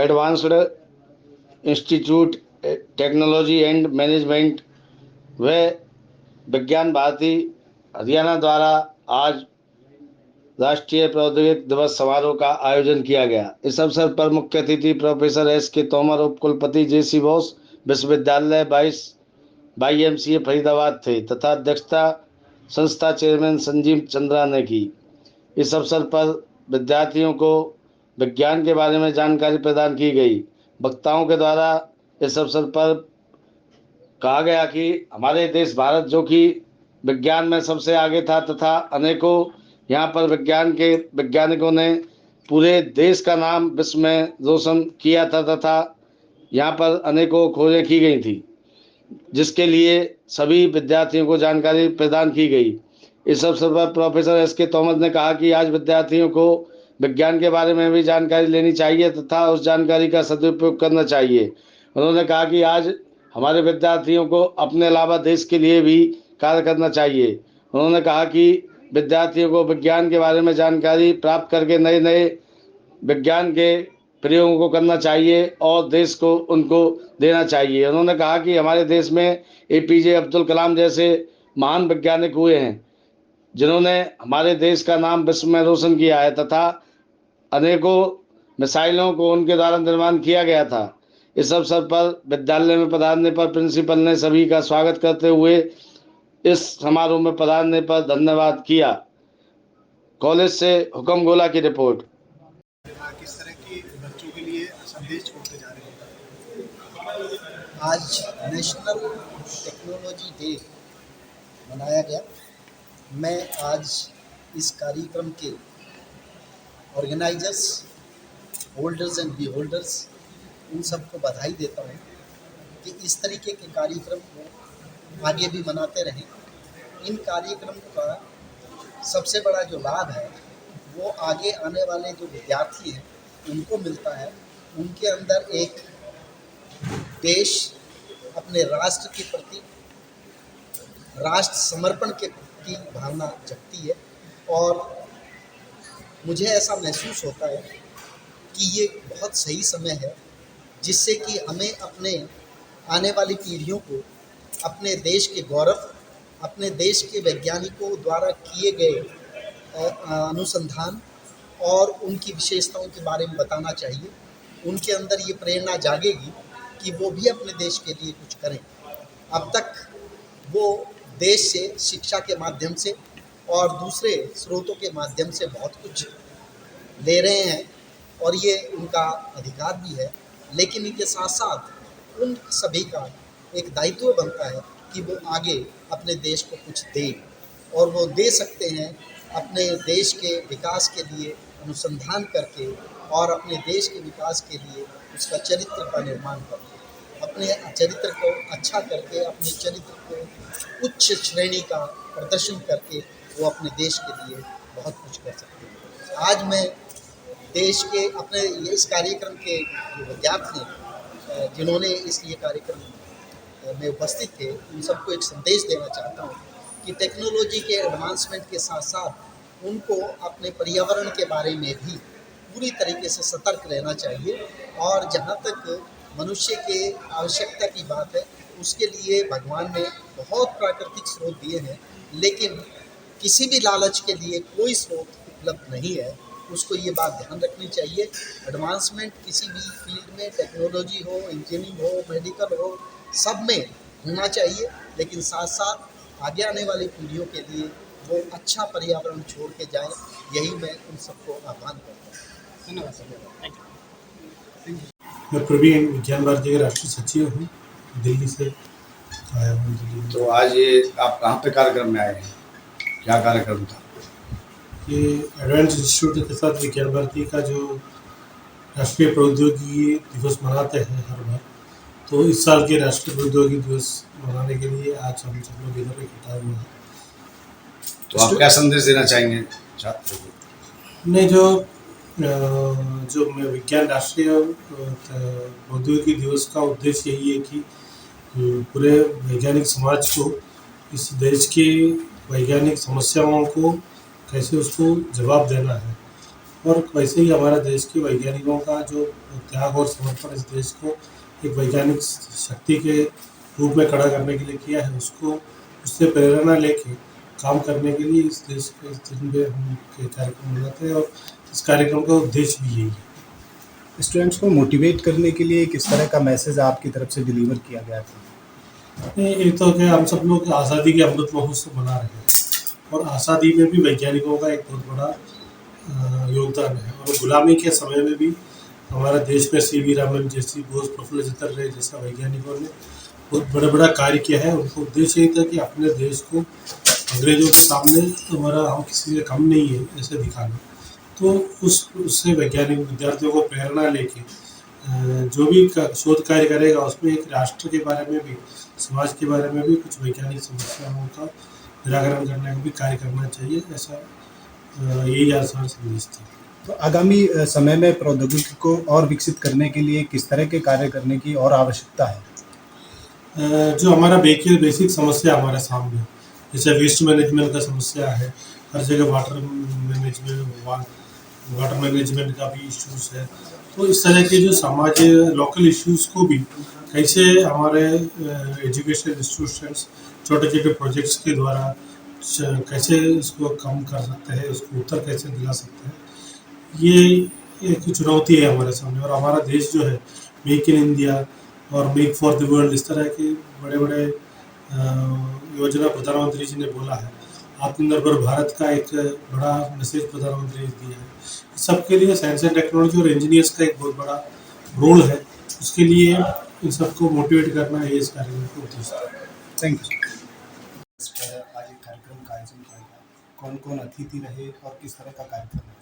Advanced institute technology and management व विज्ञान भारती हरियाणा द्वारा आज राष्ट्रीय प्रौद्योगिकी दिवस समारोह का आयोजन किया गया। इस अवसर पर मुख्य अतिथि प्रोफेसर एस.के. तोमर, उप कुलपति जे.सी. बोस, विश्वविद्यालय 22 YMCA फरीदाबाद थे तथा अध्यक्षता संस्था चेयरमैन संजीव चंद्रा ने की। इस अवसर पर विद्यार्थियों को विज्ञान के बारे में जानकारी प्रदान की गई। वक्ताओं के द्वारा इस अवसर पर कहा गया कि हमारे देश भारत जो कि विज्ञान में सबसे आगे था तथा अनेकों यहाँ पर विज्ञान के वैज्ञानिकों ने पूरे देश का नाम विश्व में रोशन किया था तथा यहाँ पर अनेकों खोजें की गई थी, जिसके लिए सभी विद्यार्थियों को जानकारी प्रदान की गई। इस अवसर पर प्रोफेसर एस.के. तोमर ने कहा कि आज विद्यार्थियों को विज्ञान के बारे में भी जानकारी लेनी चाहिए तथा उस जानकारी का सदुपयोग करना चाहिए। उन्होंने कहा कि आज हमारे विद्यार्थियों को अपने अलावा देश के लिए भी कार्य करना चाहिए। उन्होंने कहा कि विद्यार्थियों को विज्ञान के बारे में जानकारी प्राप्त करके नए नए विज्ञान के प्रयोगों को करना चाहिए और देश को उनको देना चाहिए। उन्होंने कहा कि हमारे देश में APJ अब्दुल कलाम जैसे महान वैज्ञानिक हुए हैं, जिन्होंने हमारे देश का नाम विश्व में रोशन किया है तथा अनेकों मिसाइलों को उनके द्वारा निर्माण किया गया था। इस अवसर पर विद्यालय में पधारने पर प्रिंसिपल ने सभी का स्वागत करते हुए इस समारोह में पधारने पर धन्यवाद किया। कॉलेज से हुक्म गोला की रिपोर्ट। किस तरह की बच्चों के लिए संदेश छोड़ते जा रहे हैं? आज नेशनल टेक्नोलॉजी डे मनाया गया। मैं आज इस कार्यक्रम के organisers, holders and B holders उन सबको बधाई देता हूँ कि इस तरीके के कार्यक्रम को आगे भी मनाते रहें। इन कार्यक्रम का सबसे बड़ा जो लाभ है वो आगे आने वाले जो विद्यार्थी हैं उनको मिलता है। उनके अंदर एक देश अपने राष्ट्र के प्रति, राष्ट्र समर्पण के प्रति भावना जगती है और मुझे ऐसा महसूस होता है कि ये बहुत सही समय है जिससे कि हमें अपने आने वाली पीढ़ियों को अपने देश के गौरव, अपने देश के वैज्ञानिकों द्वारा किए गए अनुसंधान और उनकी विशेषताओं के बारे में बताना चाहिए। उनके अंदर ये प्रेरणा जागेगी कि वो भी अपने देश के लिए कुछ करें। अब तक वो देश से शिक्षा के माध्यम से और दूसरे स्रोतों के माध्यम से बहुत कुछ ले रहे हैं और ये उनका अधिकार भी है, लेकिन इनके साथ साथ उन सभी का एक दायित्व बनता है कि वो आगे अपने देश को कुछ दें और वो दे सकते हैं अपने देश के विकास के लिए अनुसंधान करके और अपने देश के विकास के लिए उसका चरित्र का निर्माण करके, अपने चरित्र को अच्छा करके, अपने चरित्र को उच्च श्रेणी का प्रदर्शन करके वो अपने देश के लिए बहुत कुछ कर सकते हैं। आज मैं देश के अपने इस कार्यक्रम के जो विद्यार्थी हैं जिन्होंने इसलिए कार्यक्रम में उपस्थित थे, उन सबको एक संदेश देना चाहता हूँ कि टेक्नोलॉजी के एडवांसमेंट के साथ साथ उनको अपने पर्यावरण के बारे में भी पूरी तरीके से सतर्क रहना चाहिए और जहाँ तक मनुष्य के आवश्यकता की बात है उसके लिए भगवान ने बहुत प्राकृतिक स्रोत दिए हैं, लेकिन किसी भी लालच के लिए कोई स्रोत उपलब्ध नहीं है। उसको ये बात ध्यान रखनी चाहिए। एडवांसमेंट किसी भी फील्ड में, टेक्नोलॉजी हो, इंजीनियरिंग हो, मेडिकल हो, सब में होना चाहिए, लेकिन साथ साथ आगे आने वाली पीढ़ियों के लिए वो अच्छा पर्यावरण छोड़ के जाएं। यही मैं उन सबको आह्वान करता हूँ। धन्यवाद सर। मैं प्रवीण विज्ञान भारती के राष्ट्रीय सचिव हूँ, दिल्ली से आया हूँ। तो आज ये आप कहाँ पे कार्यक्रम में आए हैं, क्या कार्यक्रम था? ये एडवांस इंस्टीट्यूट के साथ विज्ञान भारती का जो राष्ट्रीय प्रौद्योगिकी दिवस मनाते हैं हर बार, तो इस साल के राष्ट्रीय प्रौद्योगिकी दिवस मनाने के लिए आज हम सब लोग इधर इकट्ठा हुए हैं। तो आप क्या संदेश देना चाहेंगे छात्रों को? नहीं, जो मैं विज्ञान राष्ट्रीय प्रौद्योगिकी दिवस का उद्देश्य यही है कि पूरे वैज्ञानिक समाज को इस देश के वैज्ञानिक समस्याओं को कैसे उसको जवाब देना है और वैसे ही हमारा देश के वैज्ञानिकों का जो त्याग और समर्पण इस देश को एक वैज्ञानिक शक्ति के रूप में खड़ा करने के लिए किया है, उसको उससे प्रेरणा लेके काम करने के लिए इस देश के इस दिन पे हम ये कार्यक्रम मनाते हैं और इस कार्यक्रम का उद्देश्य भी यही है। स्टूडेंट्स को मोटिवेट करने के लिए किस तरह का मैसेज आपकी तरफ से डिलीवर किया गया था? एक तो क्या हम सब लोग आज़ादी के अमृत महोत्सव मना रहे हैं और आज़ादी में भी वैज्ञानिकों का एक बहुत बड़ा योगदान है और गुलामी के समय में भी हमारा देश में सीवी रामन जैसी बोस, प्रफुल्ल चतर रे जैसा वैज्ञानिकों ने बहुत बड़ा कार्य किया है। उनका उद्देश्य यही था कि अपने देश को अंग्रेजों के सामने हमारा हम किसी से कम नहीं है ऐसे दिखाना। तो उससे वैज्ञानिक विद्यार्थियों को प्रेरणा लेके जो भी शोध कार्य करेगा उसमें एक राष्ट्र के बारे में भी, समाज के बारे में भी, कुछ वैज्ञानिक समस्याओं का निराकरण करने का भी कार्य करना चाहिए, ऐसा यही आसान संदेश था। तो आगामी समय में प्रौद्योगिकी को और विकसित करने के लिए किस तरह के कार्य करने की और आवश्यकता है? जो हमारा बेसिक समस्या हमारे सामने, जैसे वेस्ट मैनेजमेंट का समस्या है, हर जगह वाटर मैनेजमेंट का भी इश्यूज है। तो इस तरह के जो समाज लोकल इश्यूज को भी कैसे हमारे एजुकेशन इंस्टीट्यूशंस छोटे छोटे प्रोजेक्ट्स के द्वारा कैसे इसको कम कर सकते हैं, उसको उत्तर कैसे दिला सकते हैं, ये एक चुनौती है हमारे सामने। और हमारा देश जो है मेक इन इंडिया और मेक फॉर द वर्ल्ड, इस तरह के बड़े बड़े योजना प्रधानमंत्री जी ने बोला है। आत्मनिर्भर भारत का एक बड़ा मैसेज प्रधानमंत्री ने दिया है। सबके लिए साइंस एंड टेक्नोलॉजी और इंजीनियर्स का एक बहुत बड़ा रोल है, उसके लिए इन सबको मोटिवेट करना है इस कार्यक्रम का उद्देश्य है। Thank you. आज एक कार्यक्रम का आयोजन किया गया, कौन कौन अतिथि रहे और किस तरह का कार्यक्रम है?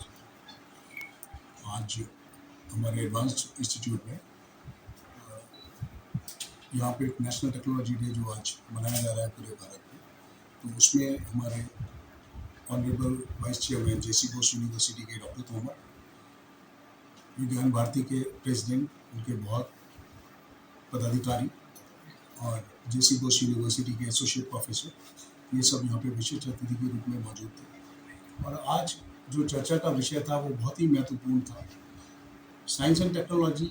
आज हमारे एडवांस्ड इंस्टीट्यूट में यहाँ पे एक नेशनल टेक्नोलॉजी डे जो आज मनाया जा रहा है पूरे भारत में, तो उसमें हमारे ऑनरेबल वाइस चेयरमैन जेसी बोस यूनिवर्सिटी के डॉक्टर तोमर, विज्ञान भारती के प्रेसिडेंट, उनके बहुत पदाधिकारी और जेसी बोस यूनिवर्सिटी के एसोसिएट प्रोफेसर, ये सब यहाँ पे विशिष्ट अतिथि के रूप में मौजूद थे। और आज जो चर्चा का विषय था वो बहुत ही महत्वपूर्ण था। साइंस एंड टेक्नोलॉजी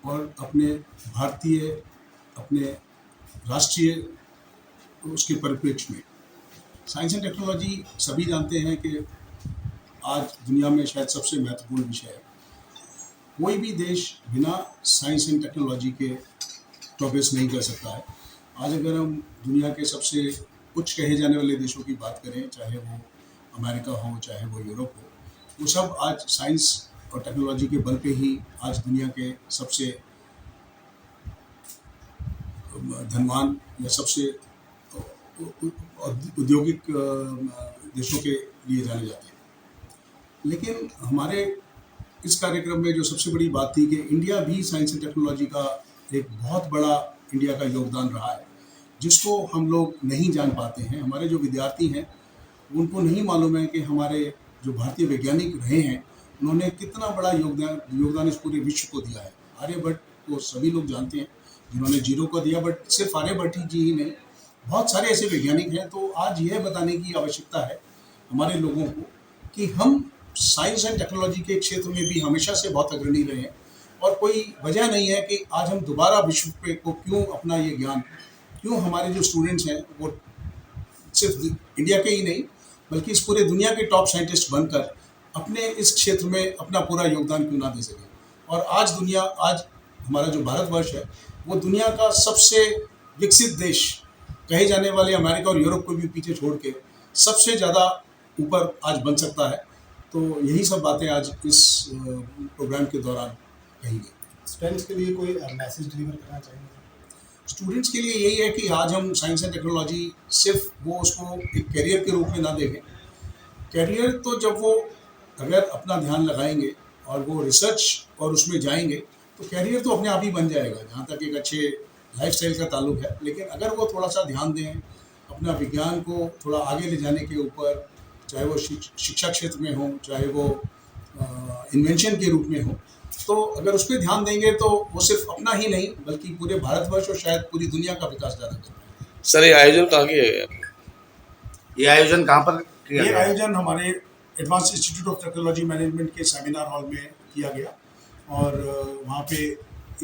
और अपने भारतीय, अपने राष्ट्रीय उसके परिप्रेक्ष्य में साइंस एंड टेक्नोलॉजी सभी जानते हैं कि आज दुनिया में शायद सबसे महत्वपूर्ण विषय है। कोई भी देश बिना साइंस एंड टेक्नोलॉजी के प्रोग्रेस नहीं कर सकता है। आज अगर हम दुनिया के सबसे उच्च कहे जाने वाले देशों की बात करें, चाहे वो अमेरिका हो, चाहे वो यूरोप हो, वो सब आज साइंस और टेक्नोलॉजी के बल पे ही आज दुनिया के सबसे धनवान या सबसे औद्योगिक देशों के लिए जाने जाते हैं। लेकिन हमारे इस कार्यक्रम में जो सबसे बड़ी बात थी कि इंडिया भी साइंस एंड टेक्नोलॉजी का एक बहुत बड़ा इंडिया का योगदान रहा है, जिसको हम लोग नहीं जान पाते हैं। हमारे जो विद्यार्थी हैं उनको नहीं मालूम है कि हमारे जो भारतीय वैज्ञानिक रहे हैं उन्होंने कितना बड़ा योगदान इस पूरे विश्व को दिया है। आर्यभट्ट को सभी लोग जानते हैं जिन्होंने जीरो को दिया, बट सिर्फ आर्यभट्ट जी ही नहीं, बहुत सारे ऐसे वैज्ञानिक हैं। तो आज यह बताने की आवश्यकता है हमारे लोगों को कि हम साइंस एंड टेक्नोलॉजी के क्षेत्र में भी हमेशा से बहुत अग्रणी रहे हैं और कोई वजह नहीं है कि आज हम दोबारा विश्व पे को क्यों अपना ये ज्ञान, क्यों हमारे जो स्टूडेंट्स हैं वो सिर्फ इंडिया के ही नहीं बल्कि इस पूरे दुनिया के टॉप साइंटिस्ट बनकर अपने इस क्षेत्र में अपना पूरा योगदान क्यों ना दे सकें। और आज हमारा जो भारतवर्ष है वो दुनिया का सबसे विकसित देश कहे जाने वाले अमेरिका और यूरोप को भी पीछे छोड़ के सबसे ज़्यादा ऊपर आज बन सकता है। तो यही सब बातें आज इस प्रोग्राम के दौरान कही गई। स्टूडेंट्स के लिए कोई मैसेज डिलीवर करना चाहेंगे? स्टूडेंट्स के लिए यही है कि आज हम साइंस एंड टेक्नोलॉजी सिर्फ वो उसको एक करियर के रूप में ना देखें। करियर तो जब वो अगर अपना ध्यान लगाएंगे और वो रिसर्च और उसमें जाएंगे तो कैरियर तो अपने आप ही बन जाएगा, जहाँ तक एक अच्छे लाइफस्टाइल का ताल्लुक है। लेकिन अगर वो थोड़ा सा ध्यान दें अपना विज्ञान को थोड़ा आगे ले जाने के ऊपर, चाहे वो शिक्षा क्षेत्र में हो, चाहे वो इन्वेंशन के रूप में हो, तो अगर उस पर ध्यान देंगे तो वो सिर्फ अपना ही नहीं बल्कि पूरे भारतवर्ष और शायद पूरी दुनिया का विकास ज़्यादा कर रहा है। सर ये आयोजन कहाँ किया गया? ये आयोजन कहाँ पर किया ये गया? आयोजन हमारे advance institute of technology management के सेमिनार हॉल में किया गया और वहाँ पे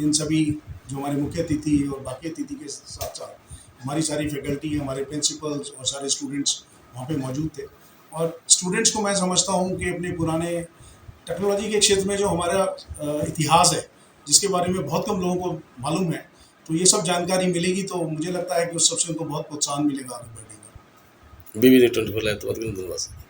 इन सभी जो हमारे मुख्य अतिथि और बाकी अतिथि के साथ साथ हमारी सारी फैकल्टी, हमारे प्रिंसिपल्स और सारे स्टूडेंट्स वहाँ पे मौजूद थे। और स्टूडेंट्स को मैं समझता हूँ कि अपने पुराने टेक्नोलॉजी के क्षेत्र में जो हमारा इतिहास है, जिसके बारे में बहुत कम लोगों को मालूम है, तो ये सब जानकारी मिलेगी तो मुझे लगता है कि उस सबसे उनको बहुत प्रोत्साहन मिलेगा आगे बढ़ने का। BBJ 24 लाइव तो बहुत धन्यवाद।